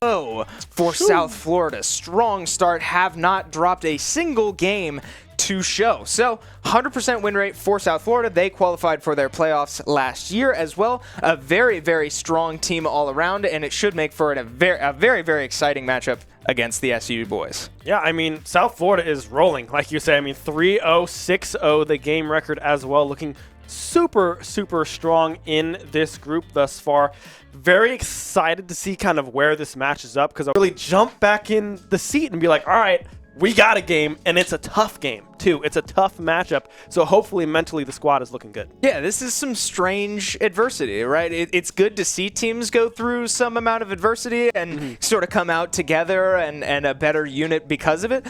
Oh, for South Florida, strong start, have not dropped a single game to show. So 100% win rate for South Florida. They qualified for their playoffs last year as well. A very, very strong team all around, and it should make for a very, very exciting matchup against the SU boys. Yeah, I mean, South Florida is rolling, like you say. I mean, 3-0, 6-0, the game record as well, looking super, super strong in this group thus far. Very excited to see kind of where this matches up, because I'll really jump back in the seat and be like, all right, we got a game, and it's a tough game, too. It's a tough matchup, so hopefully mentally the squad is looking good. Yeah, this is some strange adversity, right? It's good to see teams go through some amount of adversity and sort of come out together and a better unit because of it.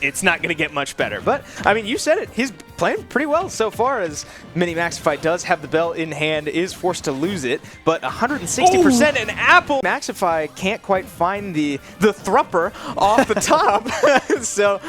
It's not going to get much better. But, I mean, you said it. He's playing pretty well so far, as Mini Maxify does have the belt in hand, is forced to lose it, but 160% and Apple Maxify can't quite find the thrupper off the top. So,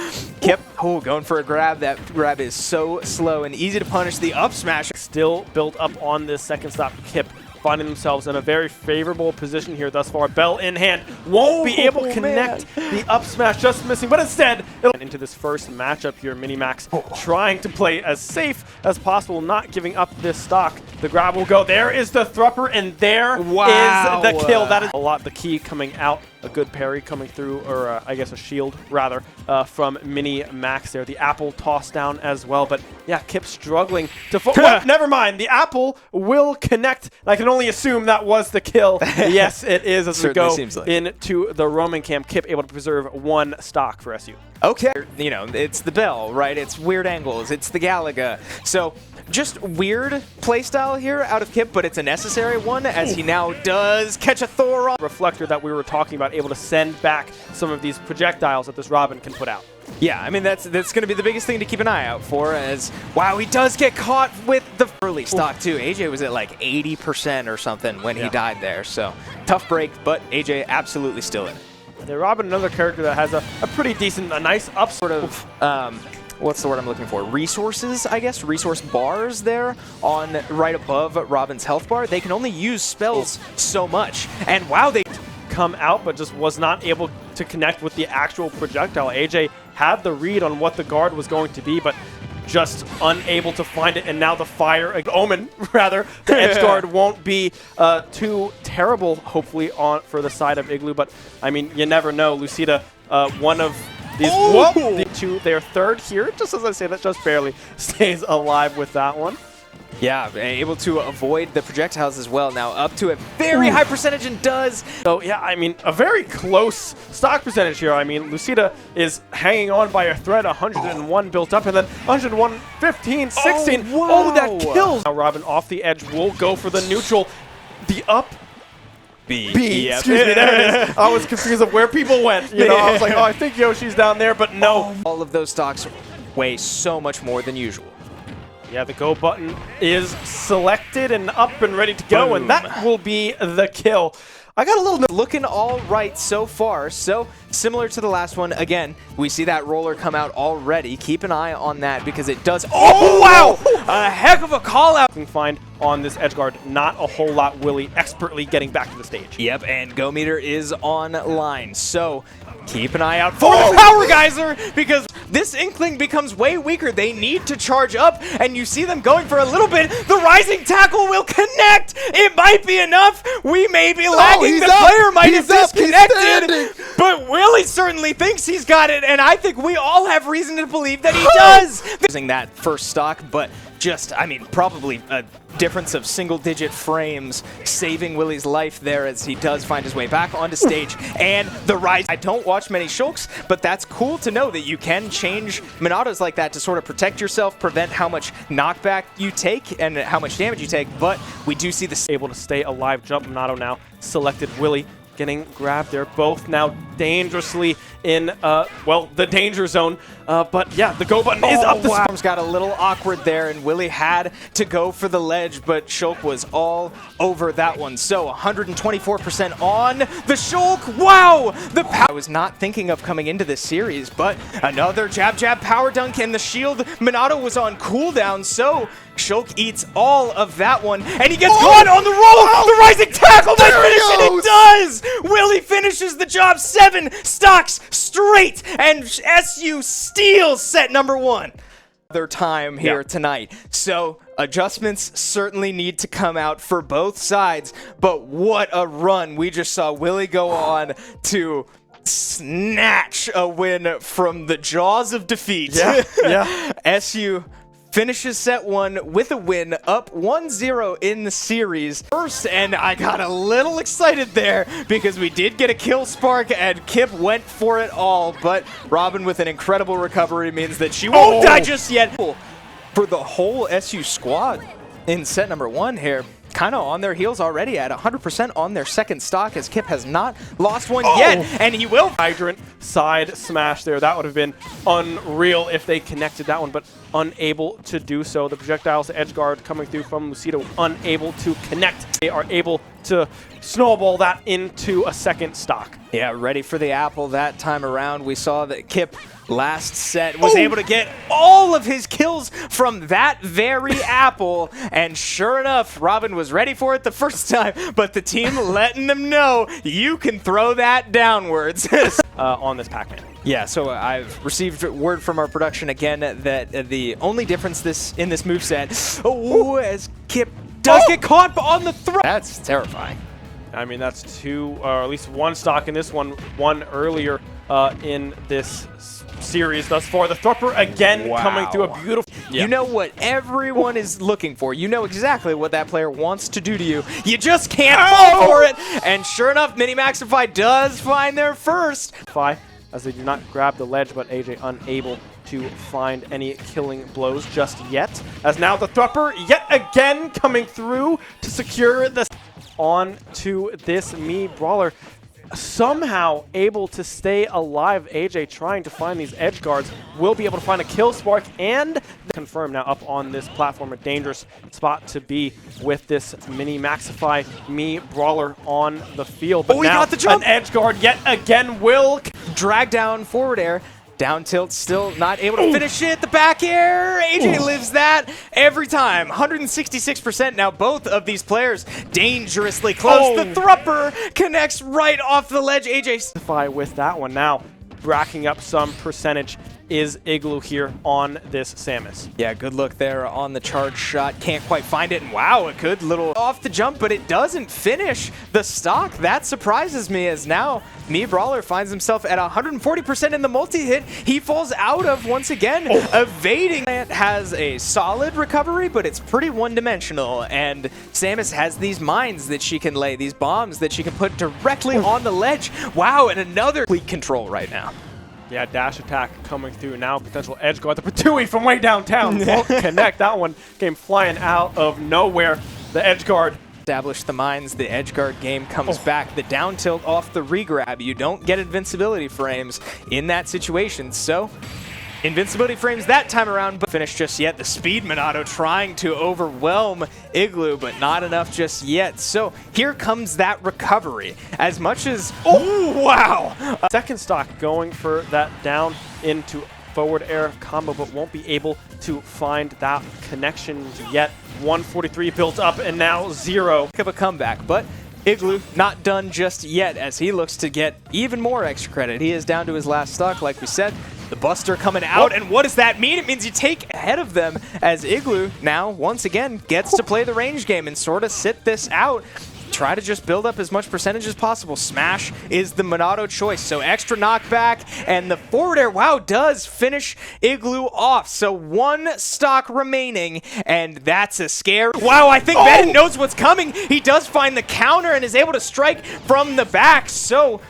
Kip, going for a grab. That grab is so slow and easy to punish. The up smash still built up on this second stop. Kip finding themselves in a very favorable position here thus far. Bell in hand, won't be able to connect the up smash, just missing, but instead into this first matchup here. Minimax trying to play as safe as possible, not giving up this stock. The grab will go. There is the thrupper, and there is the kill. That is a lot. The key coming out. A good parry coming through, or I guess a shield rather, from Mini Max there. The apple tossed down as well, but yeah, Kip struggling to never mind. The apple will connect. I can only assume that was the kill. Yes, it is, as we go into the Roman camp. Kip able to preserve one stock for SU. Okay, you know, it's the Bell, right? It's weird angles. It's the Galaga. So just weird playstyle here out of Kip, but it's a necessary one, as he now does catch a Thor on reflector that we were talking about, able to send back some of these projectiles that this Robin can put out. Yeah, I mean, that's going to be the biggest thing to keep an eye out for, as, wow, he does get caught with the early stock, too. AJ was at like 80% or something when he died there, so tough break, but AJ absolutely still in it. Yeah, Robin, another character that has a pretty decent, a nice up sort of, what's the word I'm looking for? Resources, I guess? Resource bars there on right above Robin's health bar. They can only use spells so much, and wow, they come out, but just was not able to connect with the actual projectile. AJ had the read on what the guard was going to be, but just unable to find it, and now the fire, Omen, rather, the edge guard won't be too terrible, hopefully, for the side of Igloo, but, I mean, you never know. Lucida, one of these their third here, just as I say that, just barely stays alive with that one. Yeah, able to avoid the projectiles as well. Now up to a very high percentage, and does. So yeah, I mean, a very close stock percentage here. I mean, Lucida is hanging on by a thread, 101 built up, and then 101, 15, 16. Oh, that kills. Now Robin off the edge will go for the neutral. The up B. Yep. Excuse me, there it is. I was confused of where people went. You know, I was like, oh, I think Yoshi's down there, but no. All of those stocks weigh so much more than usual. Yeah, the go button is selected and up and ready to go, and that will be the kill. I got a little bit looking all right so far. So similar to the last one, again, we see that roller come out already. Keep an eye on that, because it does. Oh, wow! A heck of a call out. Can find on this edge guard, not a whole lot. Willie expertly getting back to the stage. Yep, and Go Meter is online. So keep an eye out for the Power Geyser, because this Inkling becomes way weaker. They need to charge up, and you see them going for a little bit. The Rising Tackle will connect. It might be enough. We may be lagging. The player might have disconnected, but Willie certainly thinks he's got it, and I think we all have reason to believe that he does. Using that first stock, but just, I mean, probably a difference of single-digit frames, saving Willie's life there as he does find his way back onto stage. And the rise. I don't watch many Shulks, but that's cool to know that you can change Monados like that to sort of protect yourself, prevent how much knockback you take and how much damage you take. But we do see the able to stay alive. Jump Monado now selected. Willie getting grabbed. They're both now dangerously in, well, the danger zone. But yeah, the go button is up. The Storms got a little awkward there, and Willie had to go for the ledge, but Shulk was all over that one. So 124% on the Shulk. Wow! I was not thinking of coming into this series, but another jab power dunk, and the shield Minato was on cooldown, so Shulk eats all of that one, and he gets caught on the roll! The rising tackle might finish it! It does! Willie finishes the job, 7 stocks straight, and SU steals set number 1. Their time here tonight. So adjustments certainly need to come out for both sides, but what a run we just saw Willie go on to snatch a win from the jaws of defeat. SU finishes set 1 with a win, up 1-0 in the series. First, and I got a little excited there because we did get a kill spark and Kip went for it all, but Robin with an incredible recovery means that she won't die just yet. For the whole SU squad in set number 1 here, kind of on their heels already at 100% on their second stock, as Kip has not lost one yet, and he will. Hydrant side smash there. That would have been unreal if they connected that one, but unable to do so. The projectiles edge guard coming through from Lucido, unable to connect. They are able to snowball that into a second stock. Yeah, ready for the apple that time around. We saw that Kip last set was able to get all of his kills from that very apple, and sure enough, Robin was ready for it the first time, but the team letting them know you can throw that downwards. On this Pac-Man. Yeah, so I've received word from our production again that the only difference in this moveset, as Kip does get caught on the throw. That's terrifying. I mean, that's 2, or at least 1 stock in this one earlier in this series thus far. The Thropper again coming through a beautiful... You know what everyone is looking for. You know exactly what that player wants to do to you. You just can't fall for it. And sure enough, Mini Maxify does find their first. As they do not grab the ledge, but AJ unable to find any killing blows just yet. As now the Thropper yet again coming through to secure the... On to this Mii Brawler, somehow able to stay alive. AJ trying to find these edge guards, will be able to find a kill spark, and confirm now up on this platform. A dangerous spot to be with this Mini Maxify Mii Brawler on the field. But he got the jump! An edge guard yet again will drag down forward air. Down tilt, still not able to finish it. The back air, AJ lives that every time. 166% now. Both of these players dangerously close. The Thrupper connects right off the ledge. AJ with that one now, racking up some percentage. Is Igloo here on this Samus. Yeah, good look there on the charge shot. Can't quite find it, and wow, a good little off the jump, but it doesn't finish the stock. That surprises me, as now Mii Brawler finds himself at 140% in the multi-hit. He falls out of, once again, evading. It has a solid recovery, but it's pretty one-dimensional, and Samus has these mines that she can lay, these bombs that she can put directly on the ledge. Wow, and another complete control right now. Yeah, dash attack coming through now. Potential edge guard. The Patui from way downtown won't connect. That one came flying out of nowhere. The edge guard. Establish the mines. The edge guard game comes back. The down tilt off the regrab. You don't get invincibility frames in that situation. So invincibility frames that time around, but finished just yet. The speed Minato trying to overwhelm Igloo, but not enough just yet. So here comes that recovery. As much as, wow! Second stock going for that down into forward air combo, but won't be able to find that connection yet. 143 built up, and now 0. Of a comeback, but Igloo not done just yet, as he looks to get even more extra credit. He is down to his last stock, like we said. The Buster coming out, and what does that mean? It means you take ahead of them, as Igloo now, once again, gets to play the range game and sort of sit this out. Try to just build up as much percentage as possible. Smash is the Minato choice, so extra knockback, and the forward air, wow, does finish Igloo off. So 1 stock remaining, and that's a scare. Wow, I think Ben knows what's coming. He does find the counter and is able to strike from the back, so...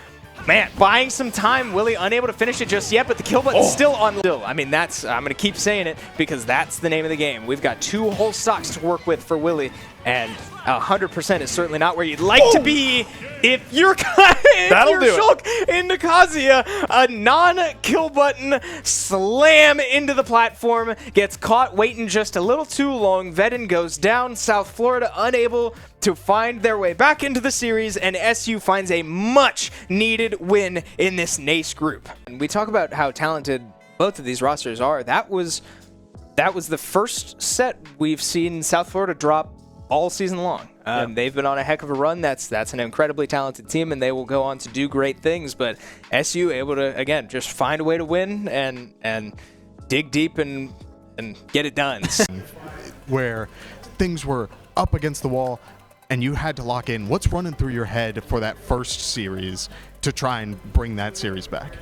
Man, buying some time. Willie unable to finish it just yet, but the kill button's still on. I mean, I'm going to keep saying it because that's the name of the game. We've got 2 whole stocks to work with for Willie, And 100% is certainly not where you'd like to be if you're Shulk into Kazuya. A non-kill button slam into the platform, gets caught waiting just a little too long. Vedden goes down. South Florida unable to find their way back into the series, and SU finds a much-needed win in this NACE group. And we talk about how talented both of these rosters are. That was the first set we've seen South Florida drop all season long. They've been on a heck of a run. That's an incredibly talented team, and they will go on to do great things. But SU able to, again, just find a way to win and dig deep and get it done. Where things were up against the wall and you had to lock in. What's running through your head for that first series to try and bring that series back?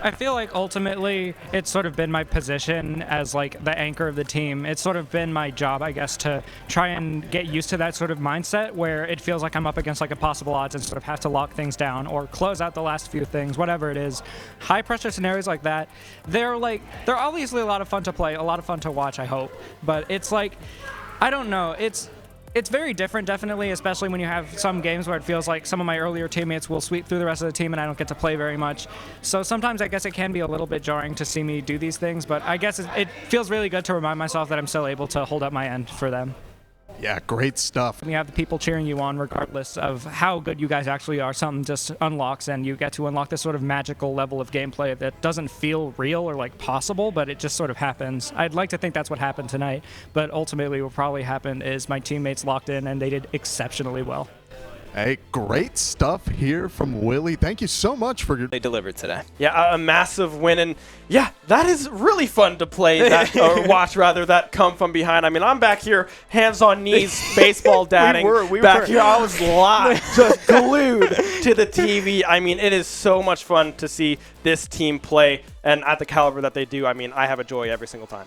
I feel like ultimately it's sort of been my position as like the anchor of the team. It's sort of been my job, I guess, to try and get used to that sort of mindset where it feels like I'm up against like impossible odds and sort of have to lock things down or close out the last few things, whatever it is. High pressure scenarios like that, they're obviously a lot of fun to play, a lot of fun to watch, I hope. But it's like, I don't know, it's very different, definitely, especially when you have some games where it feels like some of my earlier teammates will sweep through the rest of the team and I don't get to play very much. So sometimes I guess it can be a little bit jarring to see me do these things, but I guess it feels really good to remind myself that I'm still able to hold up my end for them. Yeah, great stuff. You have the people cheering you on regardless of how good you guys actually are. Something just unlocks and you get to unlock this sort of magical level of gameplay that doesn't feel real or like possible, but it just sort of happens. I'd like to think that's what happened tonight, but ultimately what probably happened is my teammates locked in and they did exceptionally well. Hey, great stuff here from Willie. Thank you so much for your... They delivered today. Yeah, a massive win, and yeah, that is really fun to play, that, or watch rather, that come from behind. I mean, I'm back here, hands on knees, baseball dadding. we back were. here, I was live, just glued to the TV. I mean, it is so much fun to see this team play, and at the caliber that they do, I mean, I have a joy every single time.